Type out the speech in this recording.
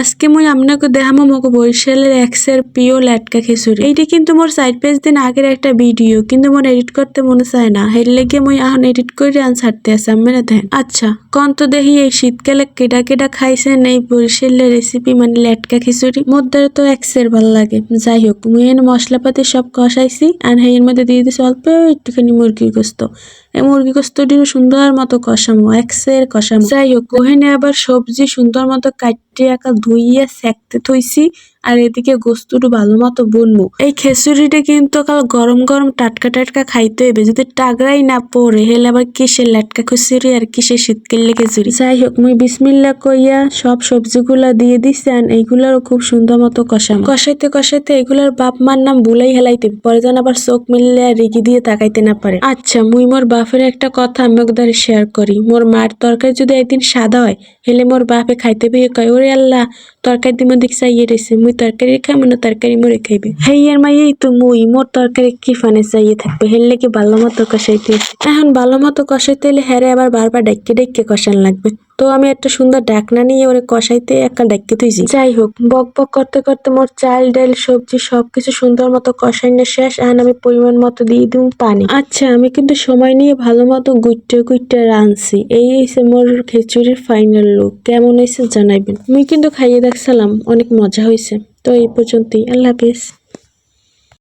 আজকে মুই আপনাকে দেখামো মগো বরিশালের এক্সের প্রিয় লেটকা খিচুড়ি। এইটা কিন্তু মোর 4-5 দিন আগের একটা ভিডিও, কিন্তু মোর এডিট করতে মনে চায় না, এর লেগে মুই এখন এডিট করে ছাড়তে আসি। আপনারা দেখেন। আচ্ছা কোন তো দেখি এই শীতকালে কেডা কেডা খাইছেন এই বরিশালের রেসিপি মানে লেটকা খিচুড়ি? মোর দ্বারা তো এক্সের ভাল লাগে। যাই হোক, মুই এনে মশলাপাতি সব কষাইছি আর এর মধ্যে দিয়ে দিছি অল্প একটুখানি মুরগির গোস্ত। এই মুরগি গোস্তটি সুন্দর মতো কষামো, এক্সের কষামো। যাই হোক, ওখানে আবার সবজি সুন্দর মতো কাটিয়ে একা ধুইয়া সেকতে থইছি, আর এদিকে গোস্তটু ভালো মতো বুনবো। এই খিচুড়িটা কিন্তু কাল গরম গরম টাটকা টাটকা খাইতে হইবে, যদি টাগরাই না পড়ে হেলে আবার কিসের লেটকা খিচুড়ি আর কিসের শীতকালে খিচুড়ি। যাই হোক, মুই বিসমিল্লা কইয়া সব সবজিগুলা দিয়ে দিছি, আর এইগুলারও খুব সুন্দর মতো কষামো। কষাইতে কষাইতে এগুলার বাপ মার নাম ভুলাই হেলাইতে, পরে যেন আবার চোখ মিললে আর রিগি দিয়ে তাকাইতে না পারে। আচ্ছা, মুই মোর বাপের একটা কথা আমি ওদের শেয়ার করি। মোর মার তরকারি যদি একদিন সাদা হয় হেলে মোর বাপে খাইতে পেয়ে কয়, ওরে আল্লাহ তরকারি দিমো দিক চাইয়ে রয়েছে, মুই তরকারি খাইমো না তরকারি মোরে খাইবে। হেইয়ের মাইয়েই তো মুই, মোর তরকারি কি ফানে চাইয়ে থাকবে, হেললে কি ভালো মতো কষাইতে। এখন ভালো মতো কষাইতে হলে হেরে আবার বারবার ডাইকে ডাইকে কষান লাগবে। তো আমি একটা সুন্দর ডাকনা নিয়ে ওরে কষাইতে একটা ডাইকে তুইছি। যাই হোক, বক বক করতে করতে মোর চাল ডাল সবজি সবকিছু সুন্দর মতো কষাইনে শেষ। এখন আমি পরিমাণ মতো দিয়ে দিব পানি। আচ্ছা, আমি কিন্তু সময় নিয়ে ভালো মতো গুইটে গুইটে রাঁধছি। এই হইছে মোর খিচুড়ির ফাইনাল লুক। কেমন হয়েছে জানাইবেন। মুই কিন্তু খাইয়ে দেখছিলাম, অনেক মজা হয়েছে। তো এই পর্যন্তই, আল্লাহ হাফেজ।